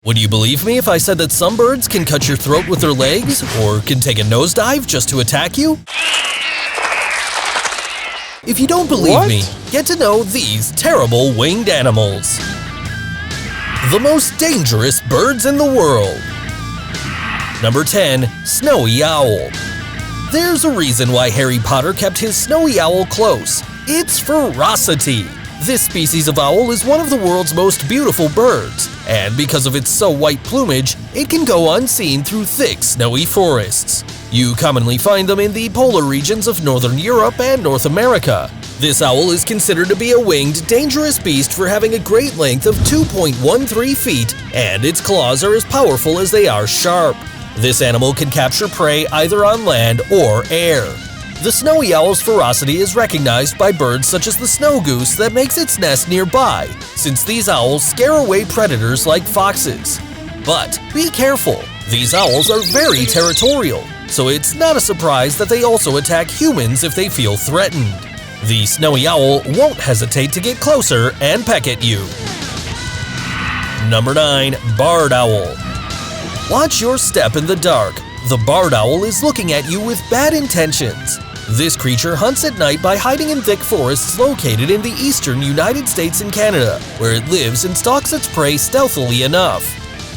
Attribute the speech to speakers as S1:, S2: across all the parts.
S1: Would you believe me if I said that some birds can cut your throat with their legs, or can take a nosedive just to attack you? If you don't believe me, get to know these terrible winged animals. The most dangerous birds in the world. Number 10. Snowy Owl. There's a reason why Harry Potter kept his snowy owl close. It's ferocity. This species of owl is one of the world's most beautiful birds, and because of its so-white plumage, it can go unseen through thick, snowy forests. You commonly find them in the polar regions of northern Europe and North America. This owl is considered to be a winged, dangerous beast for having a great length of 2.13 feet, and its claws are as powerful as they are sharp. This animal can capture prey either on land or air. The snowy owl's ferocity is recognized by birds such as the snow goose that makes its nest nearby, since these owls scare away predators like foxes. But be careful, these owls are very territorial, so it's not a surprise that they also attack humans if they feel threatened. The snowy owl won't hesitate to get closer and peck at you. Number 9. Barred Owl. Watch your step in the dark. The barred owl is looking at you with bad intentions. This creature hunts at night by hiding in thick forests located in the eastern United States and Canada, where it lives and stalks its prey stealthily enough.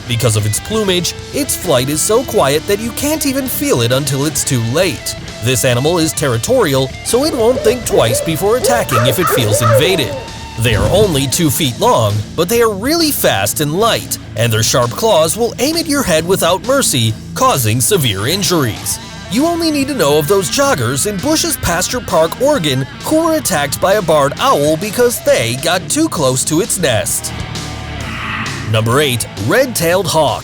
S1: Because of its plumage, its flight is so quiet that you can't even feel it until it's too late. This animal is territorial, so it won't think twice before attacking if it feels invaded. They are only 2 feet long, but they are really fast and light, and their sharp claws will aim at your head without mercy, causing severe injuries. You only need to know of those joggers in Bush's Pasture Park, Oregon, who were attacked by a barred owl because they got too close to its nest. Number 8. Red-tailed Hawk.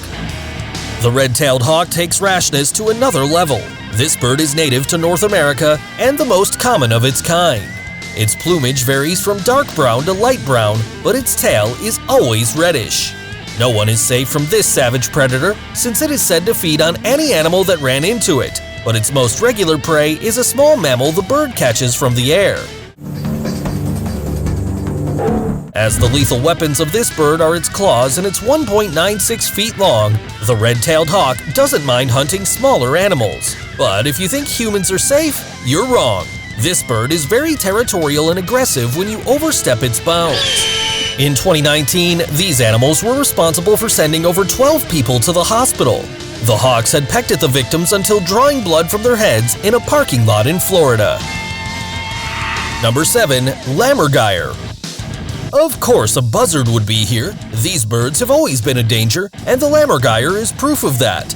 S1: The red-tailed hawk takes rashness to another level. This bird is native to North America and the most common of its kind. Its plumage varies from dark brown to light brown, but its tail is always reddish. No one is safe from this savage predator, since it is said to feed on any animal that ran into it, but its most regular prey is a small mammal the bird catches from the air. As the lethal weapons of this bird are its claws and it's 1.96 feet long, the red-tailed hawk doesn't mind hunting smaller animals. But if you think humans are safe, you're wrong. This bird is very territorial and aggressive when you overstep its bounds. In 2019, these animals were responsible for sending over 12 people to the hospital. The hawks had pecked at the victims until drawing blood from their heads in a parking lot in Florida. Number 7. Lammergeier. Of course, a buzzard would be here. These birds have always been a danger, and the lammergeier is proof of that.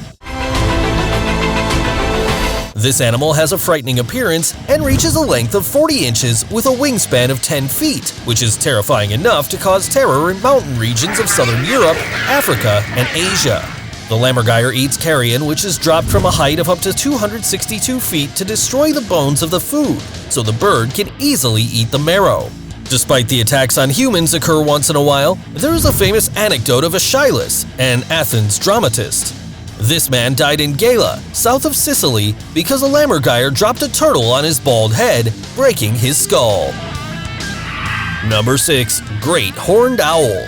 S1: This animal has a frightening appearance and reaches a length of 40 inches with a wingspan of 10 feet, which is terrifying enough to cause terror in mountain regions of southern Europe, Africa, and Asia. The lammergeier eats carrion, which is dropped from a height of up to 262 feet to destroy the bones of the food, so the bird can easily eat the marrow. Despite the attacks on humans occur once in a while, there is a famous anecdote of Aeschylus, an Athens dramatist. This man died in Gela, south of Sicily, because a lammergeier dropped a turtle on his bald head, breaking his skull. Number 6. Great Horned Owl.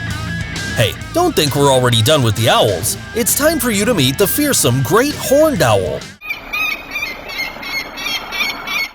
S1: Hey, don't think we're already done with the owls. It's time for you to meet the fearsome Great Horned Owl.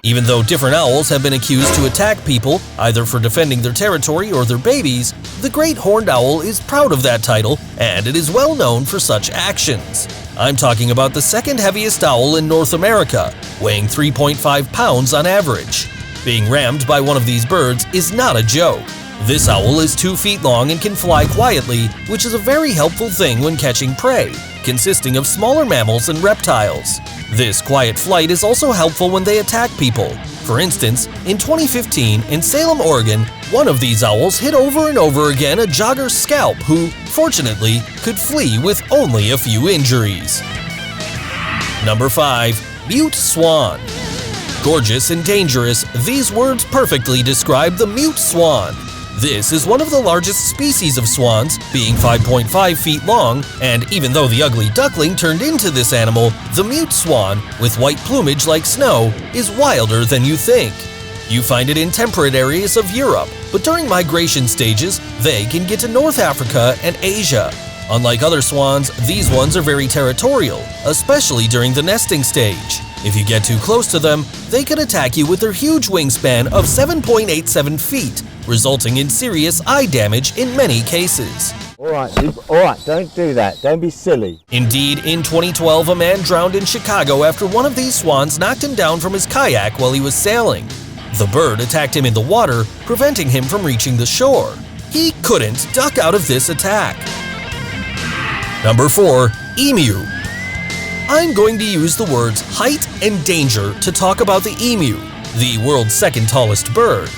S1: Even though different owls have been accused to attack people, either for defending their territory or their babies, the Great Horned Owl is proud of that title, and it is well known for such actions. I'm talking about the second heaviest owl in North America, weighing 3.5 pounds on average. Being rammed by one of these birds is not a joke. This owl is 2 feet long and can fly quietly, which is a very helpful thing when catching prey, consisting of smaller mammals and reptiles. This quiet flight is also helpful when they attack people. For instance, in 2015 in Salem, Oregon, one of these owls hit over and over again a jogger's scalp who, fortunately, could flee with only a few injuries. Number 5. Mute Swan. Gorgeous and dangerous, these words perfectly describe the mute swan. This is one of the largest species of swans, being 5.5 feet long, and even though the ugly duckling turned into this animal, the mute swan, with white plumage like snow, is wilder than you think. You find it in temperate areas of Europe, but during migration stages, they can get to North Africa and Asia. Unlike other swans, these ones are very territorial, especially during the nesting stage. If you get too close to them, they can attack you with their huge wingspan of 7.87 feet, resulting in serious eye damage in many cases.
S2: All right, don't do that. Don't be silly.
S1: Indeed, in 2012, a man drowned in Chicago after one of these swans knocked him down from his kayak while he was sailing. The bird attacked him in the water, preventing him from reaching the shore. He couldn't duck out of this attack. Number 4. Emu. I'm going to use the words height and danger to talk about the emu, the world's second tallest bird.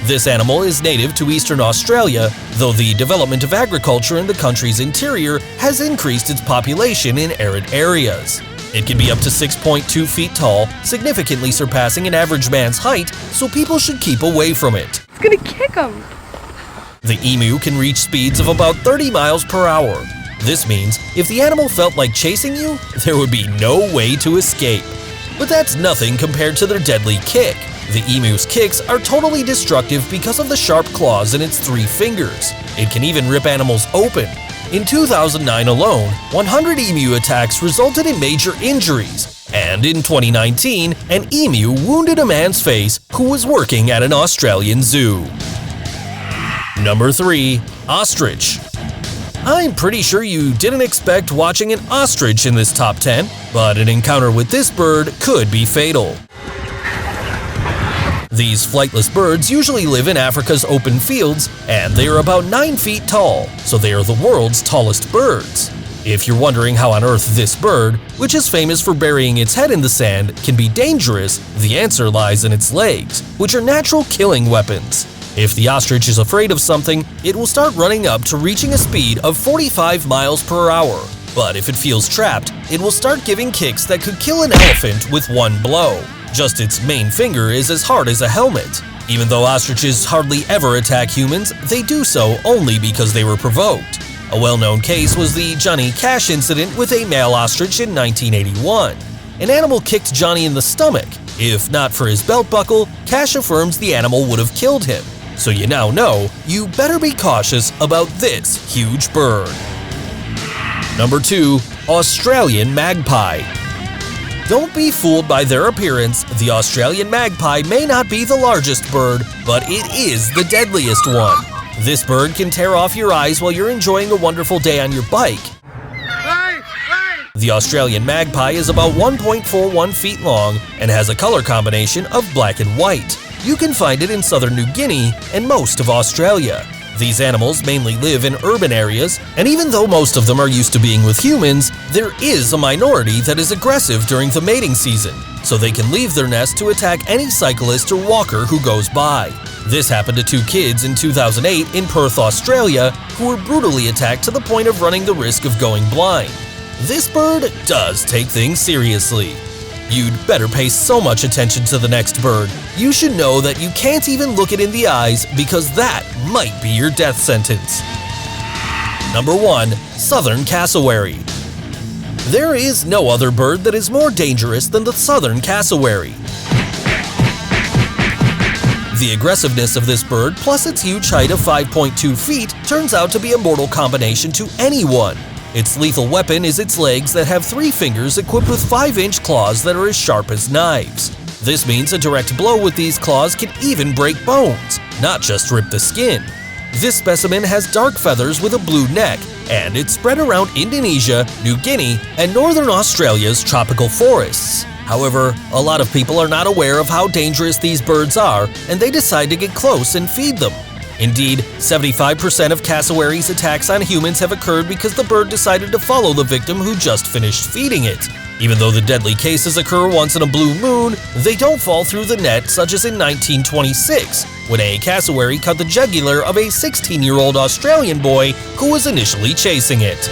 S1: This animal is native to eastern Australia, though the development of agriculture in the country's interior has increased its population in arid areas. It can be up to 6.2 feet tall, significantly surpassing an average man's height, so people should keep away from it.
S3: It's gonna kick him!
S1: The emu can reach speeds of about 30 miles per hour. This means if the animal felt like chasing you, there would be no way to escape. But that's nothing compared to their deadly kick. The emu's kicks are totally destructive because of the sharp claws in its 3 fingers. It can even rip animals open. In 2009 alone, 100 emu attacks resulted in major injuries. And in 2019, an emu wounded a man's face who was working at an Australian zoo. Number 3. Ostrich. I'm pretty sure you didn't expect watching an ostrich in this top 10, but an encounter with this bird could be fatal. These flightless birds usually live in Africa's open fields, and they are about 9 feet tall, so they are the world's tallest birds. If you're wondering how on earth this bird, which is famous for burying its head in the sand, can be dangerous, the answer lies in its legs, which are natural killing weapons. If the ostrich is afraid of something, it will start running up to reaching a speed of 45 miles per hour. But if it feels trapped, it will start giving kicks that could kill an elephant with one blow. Just its main finger is as hard as a helmet. Even though ostriches hardly ever attack humans, they do so only because they were provoked. A well-known case was the Johnny Cash incident with a male ostrich in 1981. An animal kicked Johnny in the stomach. If not for his belt buckle, Cash affirms the animal would have killed him. So you now know, you better be cautious about this huge bird. Number 2. Australian magpie. Don't be fooled by their appearance. The Australian magpie may not be the largest bird, but it is the deadliest one. This bird can tear off your eyes while you're enjoying a wonderful day on your bike. The Australian magpie is about 1.41 feet long and has a color combination of black and white. You can find it in southern New Guinea and most of Australia. These animals mainly live in urban areas, and even though most of them are used to being with humans, there is a minority that is aggressive during the mating season, so they can leave their nest to attack any cyclist or walker who goes by. This happened to 2 kids in 2008 in Perth, Australia, who were brutally attacked to the point of running the risk of going blind. This bird does take things seriously. You'd better pay so much attention to the next bird. You should know that you can't even look it in the eyes because that might be your death sentence. Number 1. Southern cassowary. There is no other bird that is more dangerous than the southern cassowary. The aggressiveness of this bird, plus its huge height of 5.2 feet, turns out to be a mortal combination to anyone. Its lethal weapon is its legs that have 3 fingers equipped with 5-inch claws that are as sharp as knives. This means a direct blow with these claws can even break bones, not just rip the skin. This specimen has dark feathers with a blue neck, and it's spread around Indonesia, New Guinea, and northern Australia's tropical forests. However, a lot of people are not aware of how dangerous these birds are, and they decide to get close and feed them. Indeed, 75% of cassowaries' attacks on humans have occurred because the bird decided to follow the victim who just finished feeding it. Even though the deadly cases occur once in a blue moon, they don't fall through the net, such as in 1926, when a cassowary cut the jugular of a 16-year-old Australian boy who was initially chasing it.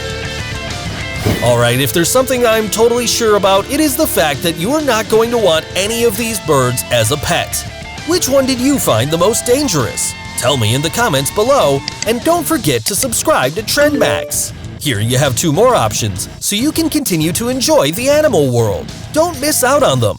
S1: Alright, if there's something I'm totally sure about, it is the fact that you are not going to want any of these birds as a pet. Which one did you find the most dangerous? Tell me in the comments below, and don't forget to subscribe to TrendMax. Here you have 2 more options, so you can continue to enjoy the animal world. Don't miss out on them.